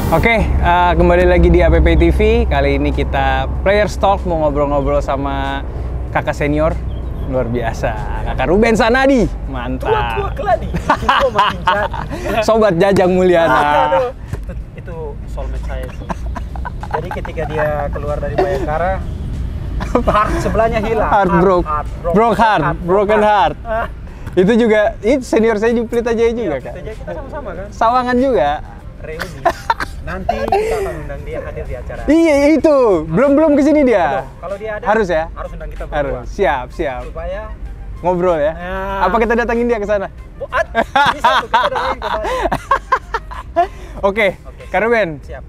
Oke, kembali lagi di APP TV. Kali ini kita Players Talk, mau ngobrol-ngobrol sama kakak senior luar biasa, kakak Ruben Sanadi, mantap. Tua keladi, makin jadi. Sobat Jajang Mulyana. Itu soulmate saya sih. Jadi ketika dia keluar dari Bayangkara, heart sebelahnya hilang. Broken heart. Itu juga, itu senior saya di Pelita Jaya juga kan? Pelita Jaya kita sama-sama kan? Sawangan juga. Reuni. Nanti kita akan undang dia hadir di acara. Iya itu, belum kesini dia. Kalau dia ada, harus ya? Harus undang kita berdua. Harus, siap. Supaya ngobrol ya. Apa kita datangin dia ke sana? Bisa tuh, kita datangin ke Bali. Oke, Kak Ruben. Siap.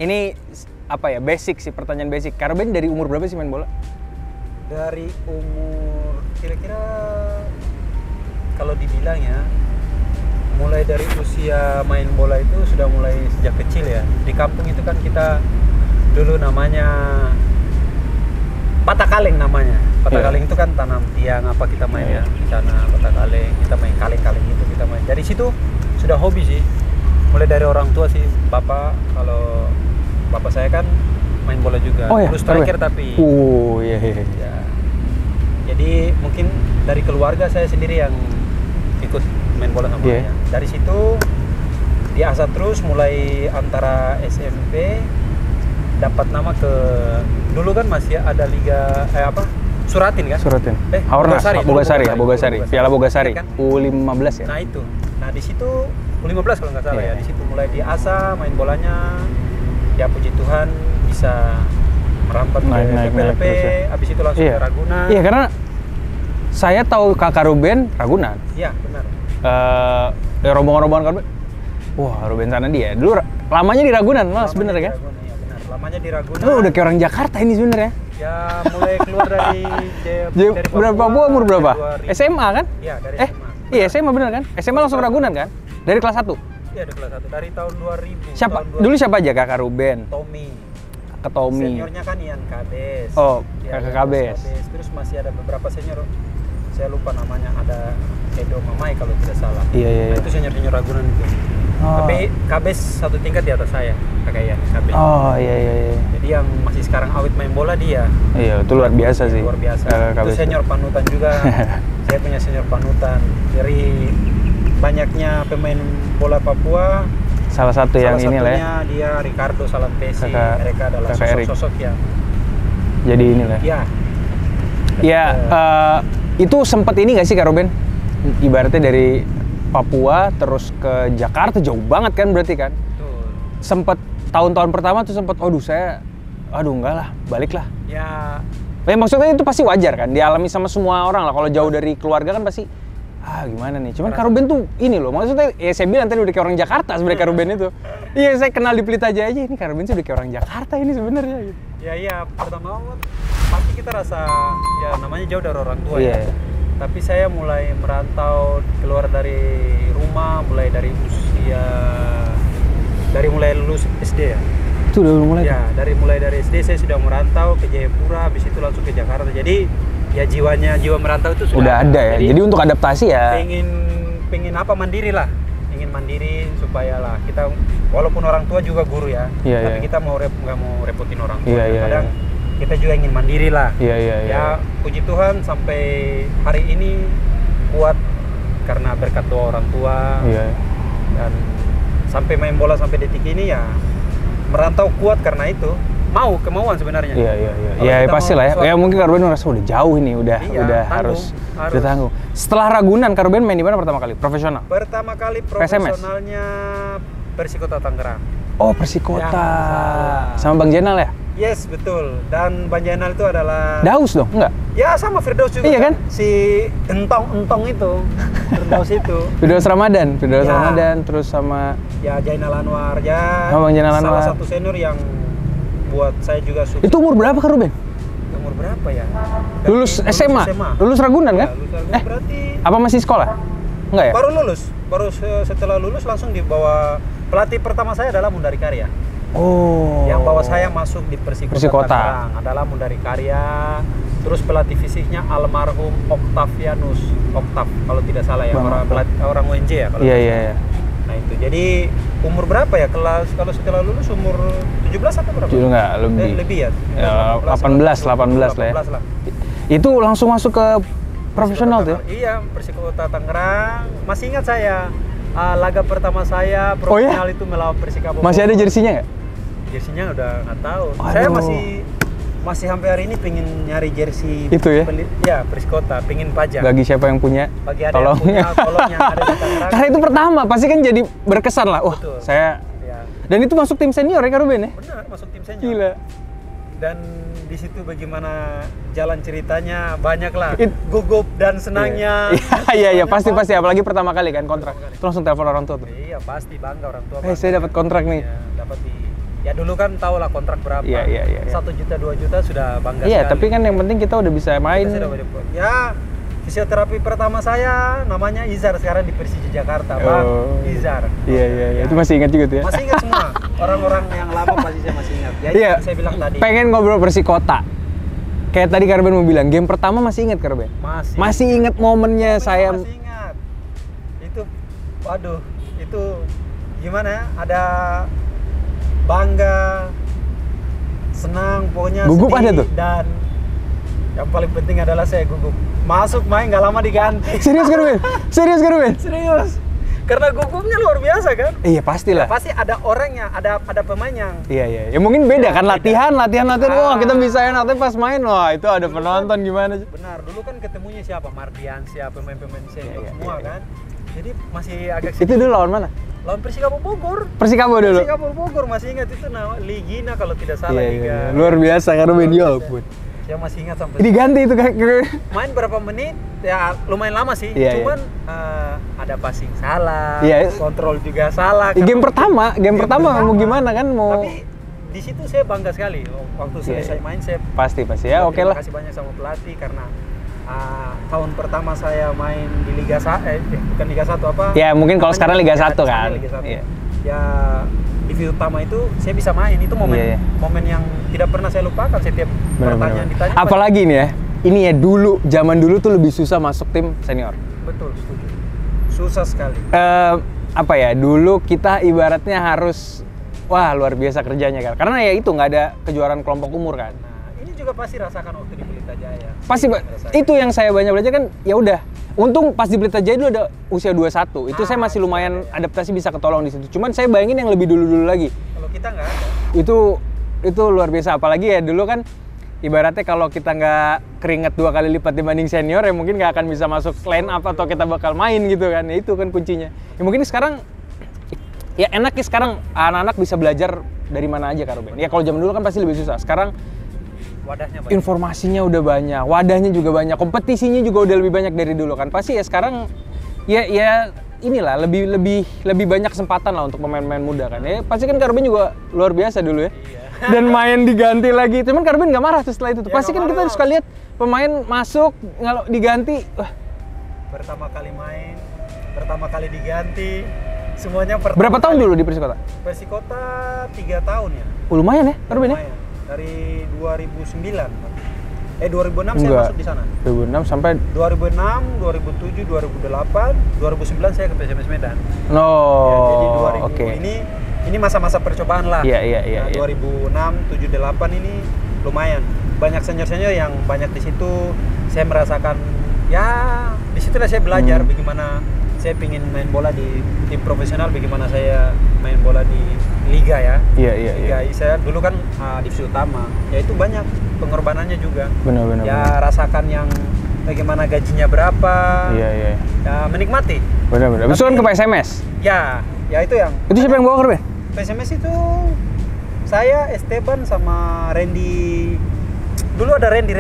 Ini apa ya, basic sih, pertanyaan basic. Kak Ruben dari umur berapa sih main bola? Dari umur kira-kira kalau dibilang ya, mulai dari usia main bola itu sudah mulai sejak kecil ya. Di kampung itu kan kita dulu namanya patah kaleng namanya. Patah kaleng itu kan tanam tiang apa kita main ya. Di sana patah kaleng, kita main kaleng-kaleng itu kita main. Dari situ sudah hobi sih. Mulai dari orang tua sih. Kalau bapak saya kan main bola juga. Oh, ya? Terus striker tapi. Iya. Ya. Jadi mungkin dari keluarga saya sendiri yang ikut main bola sama ayah. Dari situ diasah terus mulai antara SMP dapat nama ke dulu kan masih ada liga Suratin kan? Suratin. Bogasari, Piala Bogasari kan? U15 ya. Nah itu. Nah di situ U15 kalau nggak salah ya. Di situ mulai diasah main bolanya. Ya puji Tuhan bisa merambat ke PPLP, habis itu langsung ke Ragunan. Iya, karena saya tahu Kakak Ruben Ragunan. Iya, benar. Rombongan-rombongan Kak Ruben. Wah, Ruben Sanadi ya. Dulu lamanya di Ragunan, Mas, bener kan? Iya, benar. Lamanya di Ragunan. Lu udah kayak orang Jakarta ini sebenarnya. Ya, mulai keluar dari berapa umur berapa? 2000. SMA kan? Iya, dari SMA. Iya, SMA bener kan? SMA langsung Ragunan kan? Dari kelas 1? Iya, dari kelas 1. Dari tahun 2000. Dulu siapa aja Kakak Ruben? Tommy. Ke Tommy. Seniornya kan Ian Kabes. Oh, Kakak Kabes. Terus masih ada beberapa senior. Saya lupa namanya, ada Edo Mamai kalau tidak salah. Iya. Nah, itu senior Ragunan itu. Tapi Kabes satu tingkat di atas saya, Kakak Ian Kabes. Oh, iya. Jadi yang masih sekarang awet main bola dia. Iya, itu luar biasa sih. Luar biasa. Itu senior panutan juga. Saya punya senior panutan. Dari banyaknya pemain bola Papua, salah satu yang ini lah ya. Dia Ricardo Salampesi. Mereka adalah sosok-sosok yang jadi inilah. Iya. Ya, itu sempat ini nggak sih Kak Ruben? Ibaratnya dari Papua terus ke Jakarta, jauh banget kan berarti kan? Betul. Sempat tahun-tahun pertama tuh sempat, enggak lah, balik lah. Ya. Maksudnya itu pasti wajar kan, dialami sama semua orang lah. Kalau jauh dari keluarga kan pasti, gimana nih? Cuman Kak Ruben tuh ini loh, maksudnya ya saya bilang tadi udah kayak orang Jakarta sebenarnya Kak Ruben itu. Iya, saya kenal di Pelita Jaya aja, ini Kak Ruben sih udah kayak orang Jakarta ini sebenarnya gitu. Ya, pertama pasti kita rasa ya namanya jauh dari orang tua ya. Tapi saya mulai merantau keluar dari rumah mulai dari mulai lulus SD ya. Itu udah mulai? Ya, mulai dari SD saya sudah merantau ke Jayapura, habis itu langsung ke Jakarta. Jadi ya jiwa merantau itu sudah ada ya. Jadi untuk adaptasi ya. Pengen mandiri lah. Ingin mandiri supaya lah kita, walaupun orang tua juga guru ya. Tapi kita nggak mau repotin orang tua. Kadang kita juga ingin mandiri lah. Ya, puji Tuhan sampai hari ini kuat karena berkat doa orang tua. Dan sampai main bola sampai detik ini ya merantau kuat karena itu. Kemauan sebenarnya. Iya, pastilah ya. Ya mungkin Kak Ruben ngerasa udah jauh ini, udah harus ditanggung. Setelah Ragunan, Kak Ruben main di mana pertama kali? Profesional? Pertama kali profesionalnya Persikota Tangerang. Oh, Persikota. Sama Bang Jenal ya? Yes, betul. Dan Bang Jenal itu adalah Daus dong, enggak? Ya, sama Firdaus juga. Iya kan? Si Entong itu. Firdaus itu. Firdaus Ramadan, terus sama Jainal Anwar ya. Bang Jainal Anwar. Salah satu senior yang buat saya juga suka. Itu umur berapa Kak Ruben? Umur berapa ya? Lulus SMA? Lulus Ragunan kan? Lulus Ragunan berarti. Apa masih sekolah? Enggak ya? Baru setelah lulus langsung dibawa. Pelatih pertama saya adalah Mundari Karya. Oh. Yang bawa saya masuk di Persikota Tangerang adalah Mundari Karya. Terus pelatih fisiknya almarhum Oktavianus. Oktav kalau tidak salah ya, orang UNJ ya kalau. Iya. Nah itu. Jadi umur berapa ya? Kalau setelah lulus umur 17 atau berapa? Juga nggak lebih. Lebih ya? Ya 18 lah ya. Itu langsung masuk ke profesional tuh? Iya, Persikota Tangerang. Masih ingat saya, laga pertama saya profesional itu melawan Persikabo. Masih ada jersinya nggak? Jersinya udah nggak tahu. Saya masih sampai hari ini pengen nyari jersey itu ya? Ya, Persikota, pengen pajang. Bagi siapa yang punya, bagi ada tolong yang ada di Tangerang. Karena itu pertama, pasti kan jadi berkesan lah. Wah, saya... Ya. Dan itu masuk tim senior ya, Kak Ruben ya? Benar, masuk tim senior. Gila. Dan di situ bagaimana jalan ceritanya banyak lah, gugup dan senangnya. Iya, pasti apalagi pertama kali kan kontrak. Terus langsung telepon orang tua tuh. Iya, pasti bangga orang tua. Saya dapat kontrak nih. Ya, dapat ya dulu kan tahu lah kontrak berapa. Iya. 1 juta 2 juta sudah bangga sekali. Iya, tapi kan yang penting kita udah bisa main. Ya, fisioterapi pertama saya namanya Izar, sekarang di Persija Jakarta, Bang Izar. Iya. Itu masih ingat juga tuh ya? Masih ingat semua. Orang-orang yang lama pasti saya masih ingat. Jadi saya bilang tadi. Pengen ngobrol Persikota. Kayak tadi Karben mau bilang, game pertama masih ingat Karben? Masih ingat momennya saya. Masih ingat. Itu, waduh, itu gimana ya? Ada bangga, senang, pokoknya gugup sedih, ada tuh? Dan yang paling penting adalah saya gugup. Masuk main nggak lama diganti. Serius Karben? Serius. Karena gugupnya luar biasa kan? Iya pastilah. Ya, pasti ada orangnya, ada pemain yang. Iya. Ya mungkin beda kan latihan. Wah kita bisa enak, tapi pas main wah itu ada penonton gimana? Benar. Dulu kan ketemunya siapa? Mardian, siapa pemain-pemain senior semua kan. Jadi masih agak. Itu dulu lawan mana? Lawan Persikabo Bogor. Persikabo dulu. Persikabo Bogor masih ingat itu Ligina kalau tidak salah. Iya. Luar biasa karena ya ampun. Saya masih ingat sampai diganti itu kan. Main berapa menit ya lumayan lama sih. Cuman ada passing salah, kontrol juga salah. Game pertama mau gimana kan mau. Tapi di situ saya bangga sekali waktu selesai main saya. Pasti ya oke lah. Terima kasih banyak sama pelatih karena tahun pertama saya main di Liga 1 bukan Liga 1 apa? Ya mungkin kalau sekarang Liga 1 kan. Iya. Ya divisi utama itu saya bisa main, itu momen yang tidak pernah saya lupakan setiap pertanyaan ditanya. Apalagi nih ya, ini ya zaman dulu tuh lebih susah masuk tim senior. Betul, setuju. Susah sekali. Apa ya, dulu kita ibaratnya harus luar biasa kerjanya kan, karena ya itu nggak ada kejuaraan kelompok umur kan. Nah, ini juga pasti rasakan waktu di Pelita Jaya. Pasti itu yang saya banyak belajar kan, ya udah. Untung pas di Pelita Jaya dulu ada usia 21. Itu saya masih lumayan adaptasi bisa ketolong di situ. Cuman saya bayangin yang lebih dulu lagi. Kalau kita nggak ada. Itu luar biasa. Apalagi ya dulu kan ibaratnya kalau kita nggak keringat 2 kali lipat dibanding senior ya mungkin nggak akan bisa masuk line up atau kita bakal main gitu kan. Ya itu kan kuncinya. Ya mungkin sekarang ya enaknya sekarang anak-anak bisa belajar dari mana aja Kak Ruben. Ya kalau zaman dulu kan pasti lebih susah. Sekarang wadahnya banyak. Informasinya udah banyak, wadahnya juga banyak, kompetisinya juga udah lebih banyak dari dulu kan. Pasti ya sekarang ya inilah lebih banyak kesempatan lah untuk pemain-pemain muda kan. Ya pasti kan Karben juga luar biasa dulu ya. Iya. Dan main diganti lagi. Cuman Karben nggak marah setelah itu. Pasti kan kita suka lihat pemain masuk kalau diganti. Pertama kali diganti. Semuanya berapa tahun dulu di Persikota? Persikota 3 tahun ya. Lumayan ya Karben ya? Dari 2009. 2006 saya masuk di sana. 2006 sampai 2006, 2007, 2008, 2009 saya ke PSMS Medan. Ya, jadi 2000 ini masa-masa percobaan lah. Iya. 2006, 7, 8 ini lumayan. Banyak senior-senior yang banyak di situ. Saya merasakan ya di situ lah saya belajar bagaimana saya pingin main bola di tim profesional, bagaimana saya main bola di liga ya. Liga. Saya dulu kan divisi utama. Ya itu banyak pengorbanannya juga. Benar. Ya rasakan yang bagaimana gajinya berapa. Iya. Ya menikmati. Benar. Besok kan ke PSMS. Ya itu yang. Itu siapa yang bawa Karben? PSMS itu saya, Esteban sama Randy. Dulu ada Randy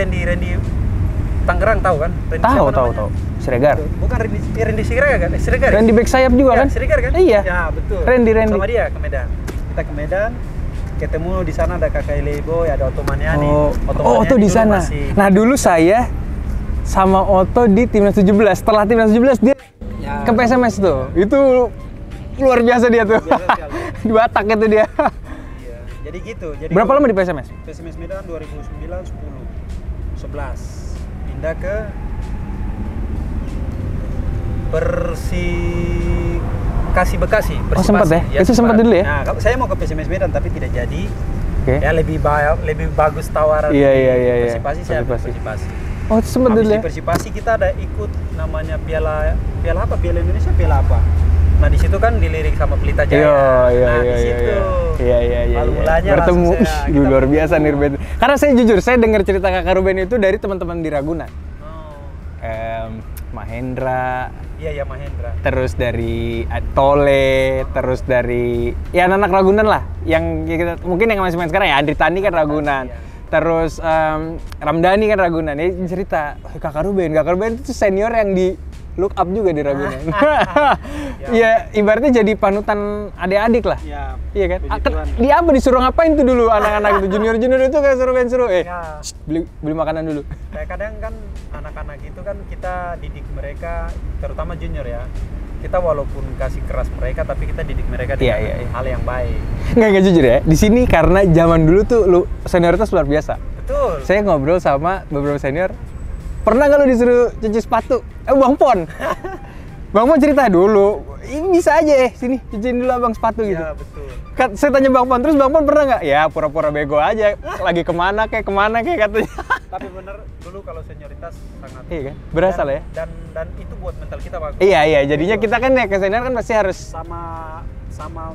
Tangerang, tahu kan? Tahu. Siregar. Bukan Randy Siregar kan? Siregar. Randy back sayap juga kan? Siregar kan? Iya. Ya, betul. Randy. Sama dia ke Medan. Kita ke Medan, ketemu di sana ada Kakak Lebo, ada Otto Maniani. Otto di sana. Nah, dulu saya sama Otto di Timnas 17. Setelah Timnas 17 dia ke PSMS tuh. Itu luar biasa dia tuh. Di Batak itu dia. Iya. Jadi gitu. Berapa lama di PSMS? PSMS Medan 2009, 10, 11. Pindah ke Bekasi. Oh sempat ya? Itu sempat dulu ya? Nah, saya mau ke PSMS Medan tapi tidak jadi. Ya lebih bagus tawaran Iya. Persipasi, saya Persipasi. Oh itu sempat dulu ya? Di Persipasi kita ada ikut namanya Piala Indonesia, Piala apa? Nah di situ kan dilirik sama Pelita Jaya. Di situ. Iya. Mulanya bertemu, luar biasa nih Ruben. Karena saya jujur, saya dengar cerita kakak Ruben itu dari teman-teman di Ragunan. Mahendra. Iya Mahendra. Terus dari Tole, terus dari ya anak Ragunan lah, yang kita, mungkin yang masih main sekarang ya Andri Tani kan Ragunan. Terus Ramdhani kan Ragunan. Dia cerita, kakak Ruben itu senior yang di look up juga di Ragunan. Ya ibaratnya jadi panutan adik-adik lah. Iya kan? Dia apa disuruh ngapain tuh dulu anak-anak itu junior itu kayak suruh beli makanan dulu. Kayak kadang kan anak-anak itu kan kita didik mereka, terutama junior ya. Kita walaupun kasih keras mereka, tapi kita didik mereka dengan hal yang baik. Nggak jujur ya. Di sini karena zaman dulu tuh senioritas luar biasa. Betul. Saya ngobrol sama beberapa senior. Pernah nggak lu disuruh cuci sepatu? Bang Pon. Bang Pon cerita dulu. Ini bisa aja sini cuciin dulu abang sepatu gitu. Iya betul. Saya tanya Bang Pon, terus Bang Pon pernah nggak? Ya pura-pura bego aja. Lagi kemana kayak katanya. Tapi bener dulu kalau senioritas sangat. Iya kan? Berasa lah ya. Dan itu buat mental kita bagus. Iya. Jadinya kita kan ya ke senior kan pasti harus sama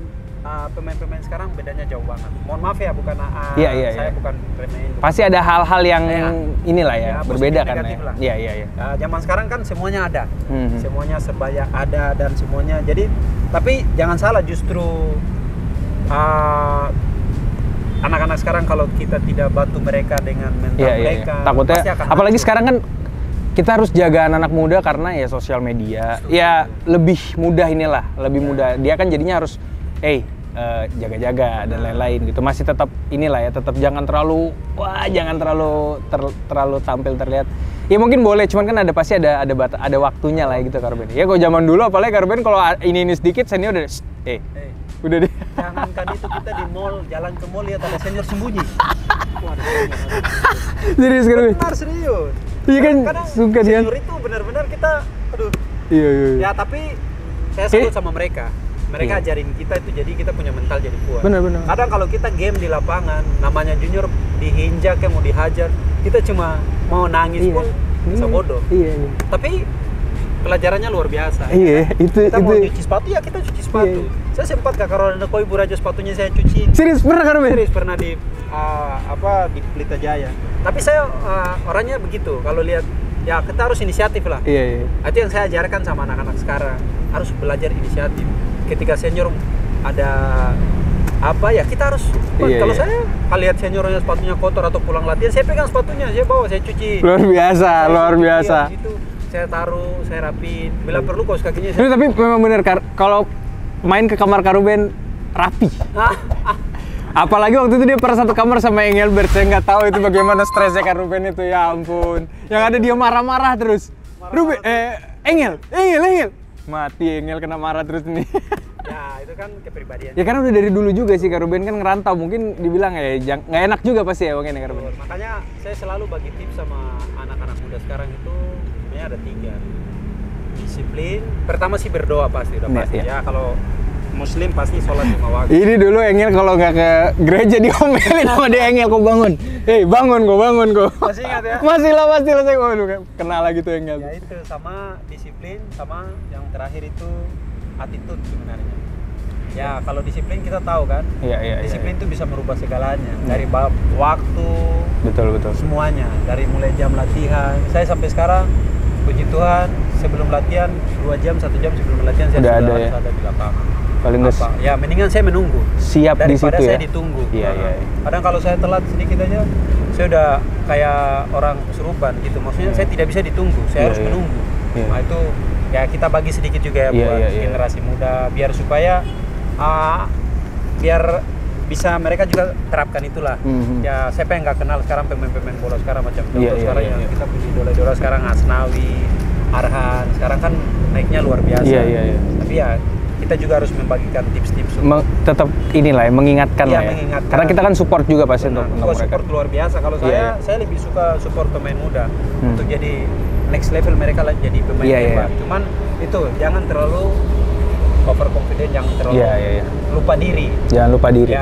pemain-pemain sekarang bedanya jauh banget. Mohon maaf ya, bukan saya bukan remehin. Pasti ada hal-hal yang inilah ya, berbeda kan ya. Iya. Zaman sekarang kan semuanya ada. Semuanya sebaya ada dan semuanya. Jadi tapi jangan salah, justru anak-anak sekarang kalau kita tidak bantu mereka dengan mental mereka, takutnya apalagi sekarang kan kita harus jaga anak-anak muda karena ya sosial media. Ya lebih mudah mudah. Dia kan jadinya harus jaga-jaga dan lain-lain gitu. Masih tetap tetap jangan terlalu terlalu tampil terlihat. Ya mungkin boleh, cuman kan pasti ada waktunya lah gitu Ruben. Ya kalau zaman dulu apalagi Ruben kalau ini sedikit senior udah udah deh. Jangankan itu, kita di mall, jalan ke mall lihat ada senior sembunyi. Serius kan? Benar serius. Iya kan, suka dia. Senior itu benar-benar kita, aduh. Iya. Ya tapi saya salut sama mereka. Mereka ajarin kita itu, jadi kita punya mental jadi kuat. Benar. Kadang kalau kita game di lapangan, namanya junior dihinjak kayak mau dihajar, kita cuma mau nangis pun bisa bodoh. Iya. Tapi pelajarannya luar biasa. Iya, ya. Kita mau cuci sepatu ya kita cuci sepatu. Saya sempat kakak Rolando Koibu Raja sepatunya saya cuci. Serius pernah kan? Serius pernah di di Pelita Jaya. Tapi saya orangnya begitu. Kalau lihat ya kita harus inisiatif lah. Iya. Itu yang saya ajarkan sama anak-anak sekarang, harus belajar inisiatif. Ketika senior ada kita harus kalau saya lihat seniornya sepatunya kotor atau pulang latihan, saya pegang sepatunya, saya bawa, saya cuci. Luar biasa. Saya taruh, saya rapin. Bila perlu kaos kakinya saya... Tapi memang benar kalau main ke kamar Ruben rapi. Apalagi waktu itu dia pernah satu kamar sama Engelbert. Saya nggak tahu itu bagaimana stresnya Ruben itu, ya ampun. Yang ada dia marah-marah terus. Ruben, Engel. Mati Engel kena marah terus nih. Ya itu kan kepribadian. Ya karena udah dari dulu juga sih Ruben kan ngerantau, mungkin dibilang nggak enak juga pasti ya mungkin Ruben. Makanya saya selalu bagi tips sama anak-anak muda sekarang itu, sebenarnya ada 3. Disiplin. Pertama sih berdoa pasti, pasti. Ya kalau Muslim pasti sholat 5 waktu. Ini dulu Engel kalau nggak ke gereja diomelin sama dia, Engel kok bangun. Bangun kok. Masih ingat ya? Masih lah saya kenal lagi tuh Engel. Ya itu sama disiplin, sama yang terakhir itu attitude sebenarnya. Ya kalau disiplin kita tahu kan. Iya. Disiplin itu bisa merubah segalanya. Dari waktu. Betul. Semuanya. Dari mulai jam latihan. Saya sampai sekarang puji Tuhan sebelum latihan 2 jam 1 jam sebelum latihan saya sudah harus ada di lapangan. Paling ya mendingan saya menunggu siap di situ ya. Daripada saya ditunggu. Iya. Kadang kalau saya telat sedikit aja, saya udah kayak orang kesurupan gitu. Maksudnya saya tidak bisa ditunggu, saya harus menunggu. Nah itu ya kita bagi sedikit juga ya buat generasi muda, biar supaya biar bisa mereka juga terapkan itulah. Ya siapa yang nggak kenal sekarang pemain-pemain bola sekarang macam contoh sekarang yang kita punya idola-idola sekarang, Asnawi, Arhan, sekarang kan naiknya luar biasa. Iya. Tapi ya kita juga harus membagikan tips-tips tetap mengingatkan lah ya. Mengingatkan. Karena kita kan support juga pasti untuk mereka. Support luar biasa. Kalau saya lebih suka support pemain muda untuk jadi next level mereka lah, jadi pemain hebat. Cuman itu jangan terlalu overconfident, jangan terlalu lupa diri. Jangan lupa diri.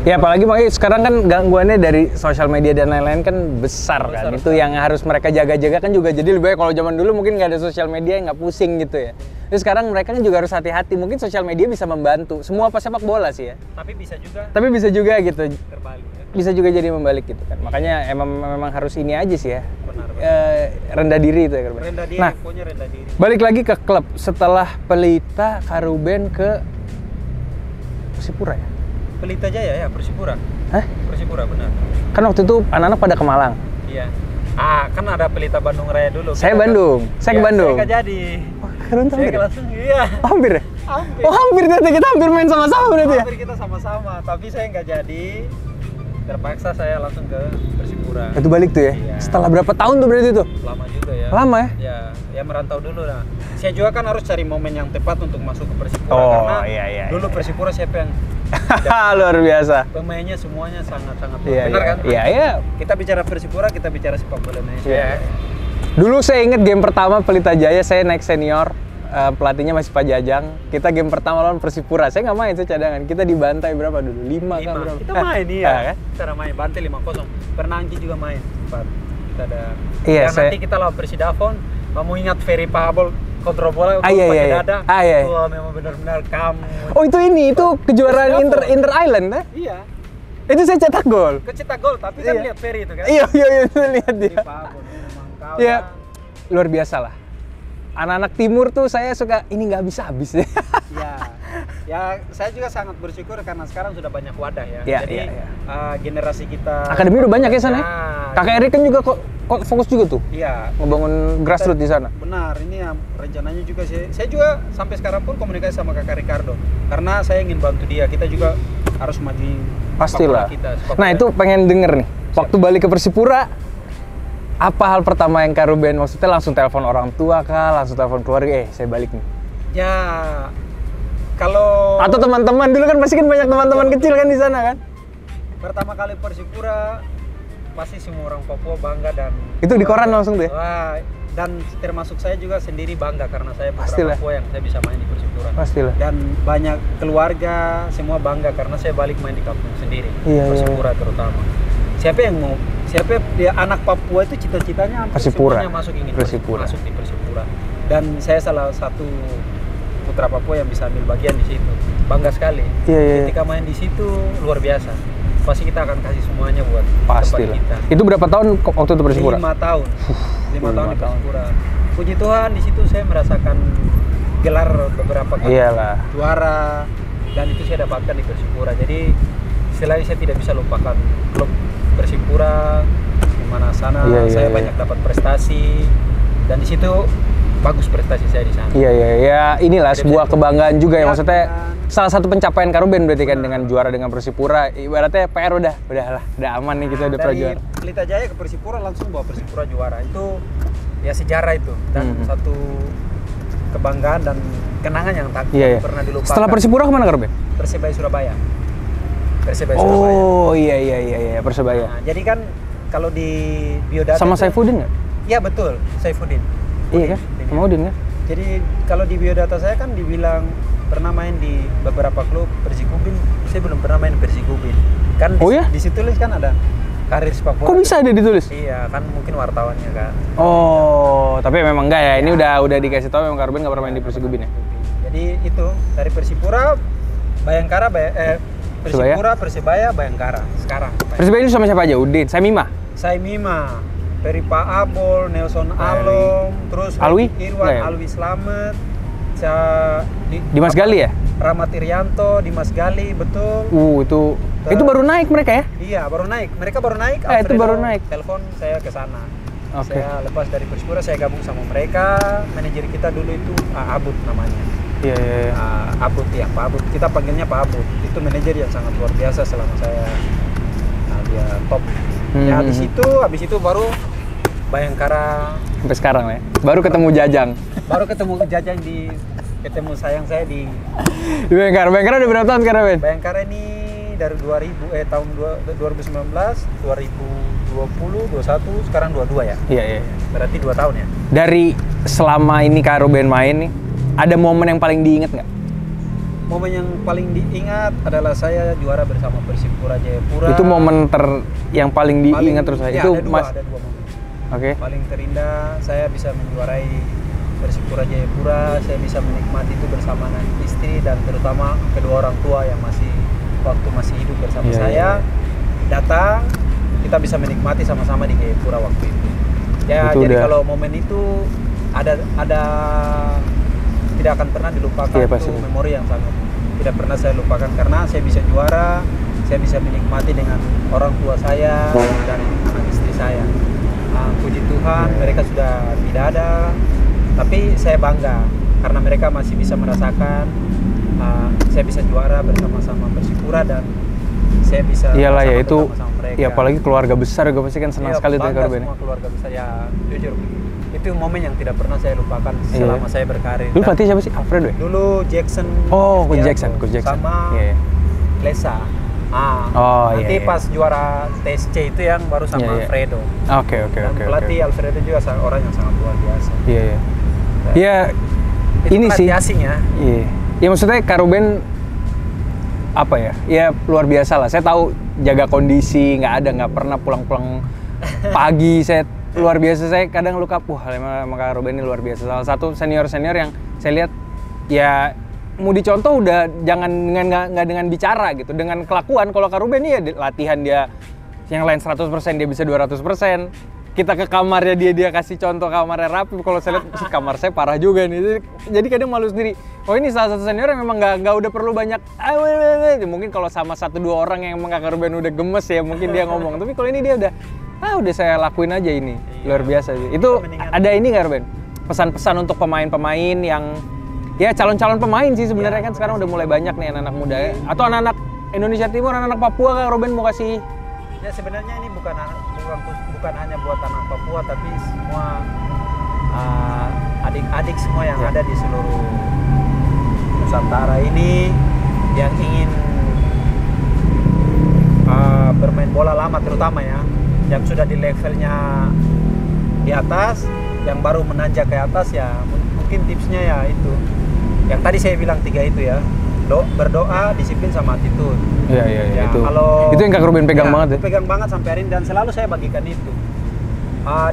Ya, apalagi makanya sekarang kan gangguannya dari sosial media dan lain-lain kan besar kan. Itu yang harus mereka jaga-jaga kan juga. Jadi lebih baik kalau zaman dulu mungkin nggak ada sosial media, nggak pusing gitu ya. Terus sekarang mereka kan juga harus hati-hati. Mungkin sosial media bisa membantu. Semua sepak bola sih ya. Tapi bisa juga gitu. Terbalik. Bisa juga jadi membalik gitu kan. Makanya memang harus ini aja sih ya. Benar. Rendah diri itu ya. Rendah diri, pokoknya rendah diri. Balik lagi ke klub setelah Pelita, Karuben ke Persipura ya? Pelita Jaya ya, Persipura. Hah? Persipura, benar. Kan waktu itu anak-anak pada ke Malang. Iya. Kan ada Pelita Bandung Raya dulu. Saya Bandung. Saya ke Bandung. Saya nggak jadi. Keren tuh. Saya langsung, iya. Hampir ya? Hampir. Oh hampir, ternyata kita hampir main sama-sama berarti ya? Hampir kita sama-sama, tapi saya nggak jadi. Terpaksa saya langsung ke Persipura. Itu balik tuh ya? Iya. Setelah berapa tahun tuh berarti tuh? Lama juga ya. Lama ya? Ya merantau dulu lah. Saya juga kan harus cari momen yang tepat untuk masuk ke Persipura. Karena dulu Persipura siapa yang luar biasa. Pemainnya semuanya sangat-sangat benar kan? Iya. Kita bicara Persipura, kita bicara sepak bola Indonesia. Yeah. Dulu saya ingat game pertama Pelita Jaya, saya naik senior. Pelatihnya masih Pak Jajang. Kita game pertama lawan Persipura. Saya nggak main, saya cadangan. Kita dibantai berapa dulu? 5 kan berapa? Kita main kan? Kan? Cara main bantai 5-0. Pernah Angki juga main. Kita ada. Iya, nanti kita lawan Persidafon. Kamu ingat Ferry Pahabol kontrol bola pakai dada. Iya. Memang benar-benar kamu. Oh itu kejuaraan Inter Island kan? Iya. Itu saya cetak gol. Kecetak gol, tapi kan lihat Ferry itu kan? Iya, itu lihat dia. Pahabol memang kau. Iya. Luar biasa lah. Anak-anak timur tuh saya suka ini nggak habis-habis ya. Ya saya juga sangat bersyukur karena sekarang sudah banyak wadah ya. Jadi generasi kita. Akademi udah banyak ya sana. Kakak Erik kan juga kok fokus juga tuh. Iya. Ngebangun grassroots di sana. Benar, ini ya rencananya juga saya juga sampai sekarang pun komunikasi sama Kakak Ricardo karena saya ingin bantu dia. Kita juga harus maju. Pastilah. Nah itu pengen denger nih. Waktu balik ke Persipura. Apa hal pertama yang Karuben maksudnya langsung telepon orang tua kah, langsung telepon keluarga, saya balik nih? Ya, kalau atau teman-teman dulu kan pasti kan banyak teman-teman kecil kan di sana kan? Pertama kali Persipura pasti semua orang Papua bangga dan itu di koran langsung tuh ya? Wah, dan termasuk saya juga sendiri bangga karena saya putra Papua yang saya bisa main di Persipura. Pastilah. Dan banyak keluarga semua bangga karena saya balik main di kampung sendiri, Persipura terutama. Siapa ya anak Papua itu cita-citanya semuanya masuk di Persipura. Dan saya salah satu putra Papua yang bisa ambil bagian di situ. Bangga sekali. Ketika main di situ luar biasa. Pasti kita akan kasih semuanya buat tempat kita. Itu berapa tahun waktu itu Persipura? 5 tahun. 5 tahun di Persipura. Puji Tuhan di situ saya merasakan gelar beberapa kali juara dan itu saya dapatkan di Persipura. Jadi istilahnya saya tidak bisa lupakan klub Persipura di mana sana saya banyak dapat prestasi dan di situ bagus prestasi saya di sana. Iya, inilah sebuah kebanggaan juga ya maksudnya salah satu pencapaian Karuben berarti kan dengan juara dengan Persipura. Ibaratnya PR udah aman nih kita udah dari Pelita Jaya ke Persipura langsung bawa Persipura juara. Itu ya sejarah itu dan satu kebanggaan dan kenangan yang tak pernah dilupakan. Setelah Persipura kemana Karuben? Persebaya Surabaya. Oh iya Persebaya. Nah, jadi kan kalau di biodata sama Saifuddin nggak? Iya betul, Saifuddin. Iya kan? Sama Udin kan? Jadi kalau di biodata saya kan dibilang pernah main di beberapa klub Persikubin, saya belum pernah main Persikubin. Kan di situ tulis kan ada karir sepak bola. Kok bisa ada ditulis? Iya, kan mungkin wartawannya kan. Oh, tapi memang enggak ya. Ini udah dikasih tahu memang Karuben nggak pernah main di Persikubin ya. Jadi itu dari Persipura, Bayangkara, Persipura, Persebaya, Bayangkara sekarang. Persebaya ini sama siapa aja? Udin, Saimima, Ferry Pahabol, Nelson Alom, terus Alwi Irwan, Alwi Slamet, Dimas Gali ya? Rahmat Irianto, Dimas Gali, betul. Itu baru naik mereka ya? Iya, baru naik. Mereka baru naik. Itu baru naik. Telepon saya ke sana. Saya lepas dari Persipura, saya gabung sama mereka. Manajer kita dulu itu Abud namanya. Iya. Abud ya, Pak Abud. Kita panggilnya Pak Abud. Itu manajer yang sangat luar biasa selama saya. Dia top. Ya habis itu baru Bayangkara sampai sekarang ya. Baru ketemu Jajang. Ketemu sayang saya di Bayangkara. Bayangkara udah berapa tahun sekarang, Ben? Bayangkara ini dari tahun 2019, 2020, 21, sekarang 22 ya? Iya. Berarti 2 tahun ya? Dari selama ini Karuben main nih, ada momen yang paling diinget nggak? momen yang paling diingat adalah saya juara bersama Persipura Jayapura. Itu momen yang paling diingat terus saya. Ya, itu ada dua momen. Oke. Paling terindah saya bisa menjuarai Persipura Jayapura, saya bisa menikmati itu bersama istri dan terutama kedua orang tua yang waktu masih hidup bersama saya. Datang, kita bisa menikmati sama-sama di Jayapura waktu itu. Ya, itu jadi kalau momen itu ada tidak akan pernah dilupakan. Itu memori yang sangat tidak pernah saya lupakan karena saya bisa juara, saya bisa menikmati dengan orang tua saya dan anak istri saya. Puji Tuhan, mereka sudah tidak ada, tapi saya bangga karena mereka masih bisa merasakan saya bisa juara bersama-sama Persipura dan saya bisa iyalah ya itu sama mereka. Ya apalagi keluarga besar juga pasti kan senang sekali tuh Kak Ruben. Semua keluarga besar ya, jujur itu momen yang tidak pernah saya lupakan selama saya berkarir. Dulu pelatih siapa sih? Alfredo ya? Dulu Jackson. Oh, Coach Jackson sama Lesa. Nanti pas juara TSC itu yang baru sama Alfredo. Oke. Pelatih Alfredo juga orang yang sangat luar biasa. Iya. Ya ini sih asing ya. Iya. Ya maksudnya Kak Ruben apa ya? Ya luar biasa lah. Saya tahu jaga kondisi, nggak pernah pulang-pulang pagi. Saya luar biasa. Saya kadang luka, emang Kak Ruben ini luar biasa. Salah satu senior yang saya lihat ya mau dicontoh udah jangan nggak dengan bicara gitu, dengan kelakuan. Kalau Kak Ruben ya latihan dia yang lain 100% dia bisa 200%. Kita ke kamarnya dia kasih contoh kamarnya rapi. Kalau saya lihat kamar saya parah juga nih. Jadi kadang malu sendiri. Oh ini salah satu senior yang memang nggak udah perlu banyak. Mungkin kalau sama 1-2 orang yang emang Kak Ruben udah gemes ya mungkin dia ngomong. Tapi kalau ini dia udah saya lakuin aja ini. Luar biasa sih. Itu ada ini Kak Ruben? Pesan-pesan untuk pemain-pemain yang ya calon-calon pemain sih sebenarnya kan sekarang udah mulai banyak nih anak-anak muda ya. Atau anak-anak Indonesia Timur, anak-anak Papua Kak Ruben mau kasih. Ya sebenarnya ini bukan hanya buat anak Papua tapi semua adik-adik semua yang ada di seluruh Nusantara ini yang ingin bermain bola lama terutama ya, yang sudah di levelnya di atas, yang baru menanjak ke atas ya mungkin tipsnya ya itu yang tadi saya bilang 3 itu ya, berdoa, disiplin sama attitude. Iya, itu. Kalau itu yang Kak Ruben pegang banget ya. Pegang banget sampai hari ini dan selalu saya bagikan itu.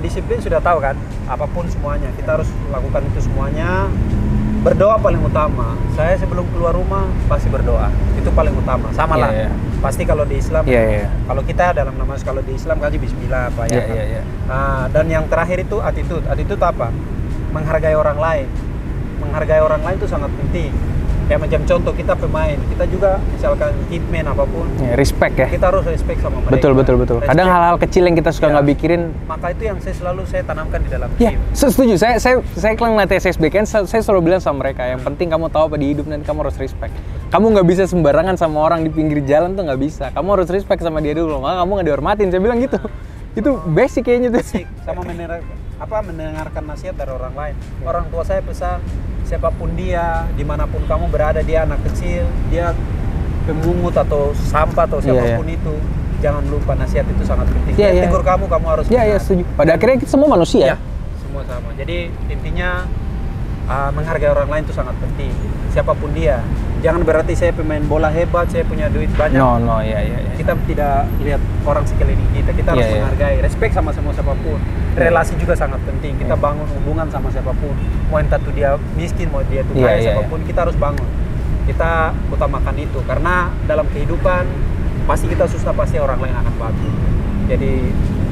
Disiplin sudah tahu kan, apapun semuanya kita harus lakukan itu semuanya. Berdoa paling utama. Saya sebelum keluar rumah pasti berdoa. Itu paling utama. Sama lah. Pasti kalau di Islam, kalau kita dalam nama kalau di Islam kan bismillah apa ya. Dan yang terakhir itu attitude. Attitude apa? Menghargai orang lain. Menghargai orang lain itu sangat penting. Kayak macam contoh kita pemain, kita juga misalkan hitman apapun. Respect ya. Kita harus respect sama mereka. Betul. Respect. Kadang hal-hal kecil yang kita suka nggak pikirin. Maka itu yang selalu saya tanamkan di dalam tim. Setuju. Saya kalau ngelatih SSB kan saya selalu bilang sama mereka, yang penting kamu tahu apa di hidup nanti kamu harus respect. Kamu nggak bisa sembarangan sama orang di pinggir jalan tuh nggak bisa. Kamu harus respect sama dia dulu, maka kamu nggak dihormatin. Saya bilang gitu. Itu basic kayaknya tuh. Basic. Sama mendengarkan nasihat dari orang lain. Orang tua saya pesan, siapapun dia, dimanapun kamu berada, dia anak kecil, dia pemungut atau sampah atau siapapun itu, jangan lupa nasihat itu sangat penting. Tegur kamu harus. Iya, setuju. Pada akhirnya kita semua manusia. Semua sama. Jadi intinya menghargai orang lain itu sangat penting. Siapapun dia. Jangan berarti saya pemain bola hebat, saya punya duit banyak. Iya. Kita tidak lihat orang sekeliling kita. Kita harus menghargai, respect sama semua siapapun. Relasi juga sangat penting. Kita bangun hubungan sama siapapun. Mau entah tuh dia miskin, mau dia tuh kaya, siapapun kita harus bangun. Kita utamakan itu karena dalam kehidupan pasti kita susah, pasti orang lain akan bantu. Jadi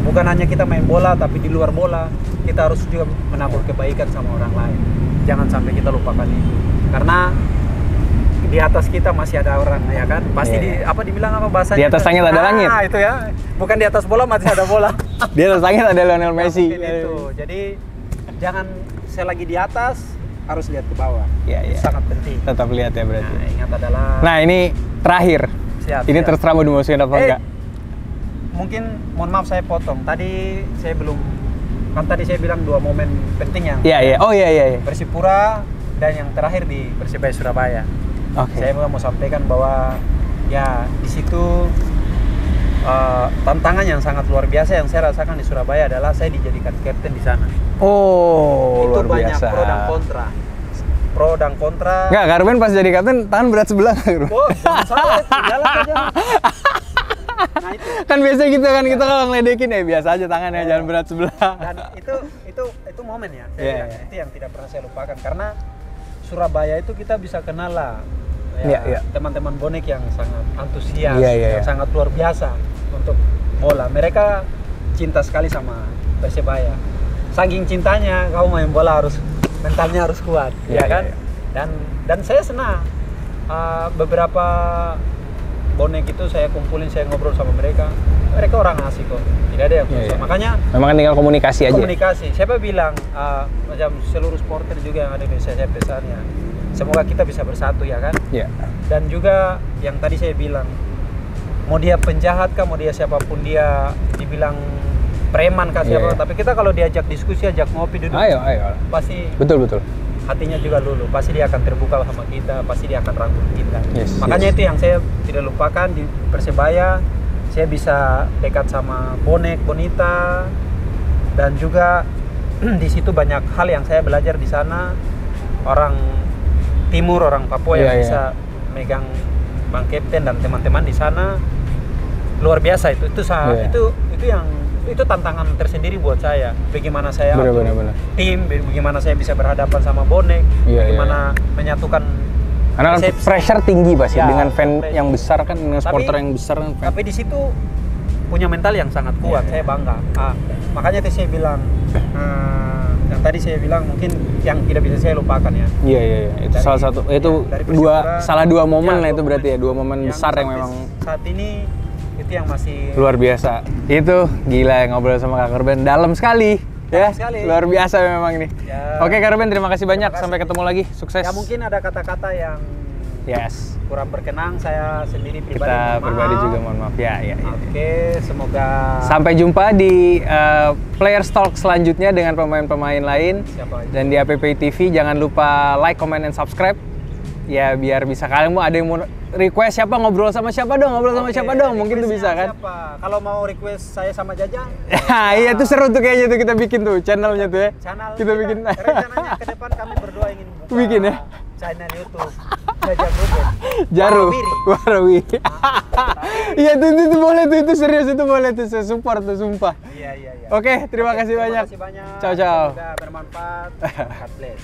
bukan hanya kita main bola, tapi di luar bola kita harus juga menabur kebaikan sama orang lain. Jangan sampai kita lupakan itu. Karena di atas kita masih ada orang ya kan, pasti dibilang apa bahasanya, di atas langit ada langit. Itu ya, bukan di atas bola masih ada bola. Di atas langit ada Lionel Messi. Itu. Jadi jangan saya lagi di atas harus lihat ke bawah. Itu sangat penting. Tetap lihat ya berarti. Ingat adalah. Nah ini terakhir. Ini terserah mau dimasukin apa enggak. Mungkin mohon maaf saya potong. Tadi saya belum, kan tadi saya bilang 2 momen penting yang. Iya. Persipura dan yang terakhir di Persibaya Surabaya. Saya mau sampaikan bahwa ya di situ tantangan yang sangat luar biasa yang saya rasakan di Surabaya adalah saya dijadikan kapten di sana. Itu luar biasa. Itu banyak pro dan kontra. pro dan kontra. Enggak, Kak Ruben pas jadi kapten tangan berat sebelah Kak Ruben. Oh, jangan salah itu, jalan saja. Nah itu. Kan biasa gitu kan, kita kalau ngeledekin biasa aja tangannya, jangan berat sebelah. Dan itu momen ya, saya bilang, itu yang tidak pernah saya lupakan karena Surabaya itu kita bisa kenal lah teman-teman bonek yang sangat antusias, yang sangat luar biasa untuk bola. Mereka cinta sekali sama Persebaya. Saking cintanya, kau main bola harus mentalnya harus kuat, ya kan? Dan saya senang beberapa bonek itu saya kumpulin, saya ngobrol sama mereka. Mereka orang asik kok, tidak ada yang susah. Makanya memang tinggal komunikasi aja. Komunikasi. Siapa bilang macam seluruh supporter juga yang ada di Indonesia, saya pesannya semoga kita bisa bersatu ya kan. Dan juga yang tadi saya bilang, mau dia penjahat kah, mau dia siapapun dia dibilang preman kah siapa, tapi kita kalau diajak diskusi, ajak ngopi duduk, ayo. Pasti betul. Hatinya juga lulu, pasti dia akan terbuka sama kita, pasti dia akan rangkul kita. Makanya itu yang saya tidak lupakan di Persebaya. Saya bisa dekat sama bonek, bonita, dan juga di situ banyak hal yang saya belajar di sana. Orang Timur, orang Papua yang bisa megang Bang Kapten dan teman-teman di sana luar biasa itu tantangan tersendiri buat saya. Bagaimana saya tim, bagaimana saya bisa berhadapan sama bonek, bagaimana menyatukan. Karena kan pressure tinggi pasti dengan fan yang besar kan, dengan supporter yang besar kan. Tapi di situ punya mental yang sangat kuat, saya bangga. Makanya tadi saya bilang, yang tadi saya bilang mungkin yang tidak bisa saya lupakan ya. Itu salah satu, itu dua momen lah itu berarti ya, dua momen besar yang memang saat ini itu yang masih luar biasa. Itu gila ngobrol sama Kak Ruben, dalam sekali. Luar biasa memang ini. Oke Kak Ruben, terima kasih banyak. Sampai ketemu lagi. Sukses. Ya mungkin ada kata-kata yang kurang berkenan, saya sendiri pribadi kita pribadi juga mohon maaf ya. Oke, semoga sampai jumpa di Players Talk selanjutnya dengan pemain-pemain lain. Dan di APPI TV jangan lupa like, comment, and subscribe ya, biar bisa kalian mau ada yang mau request siapa ngobrol sama siapa dong, mungkin tuh bisa kan. Kalau mau request saya sama Jajang. Iya tuh seru tuh kayaknya tuh, kita bikin tuh channelnya tuh ya. Kita bikin. Rencananya ke depan kami berdua ingin bikin ya channel YouTube Jajang Ruben. Warawiri. Iya itu boleh tuh, itu serius, itu boleh tuh, saya support tuh sumpah. Iya. Oke, terima kasih banyak. Ciao. Semoga bermanfaat. God bless.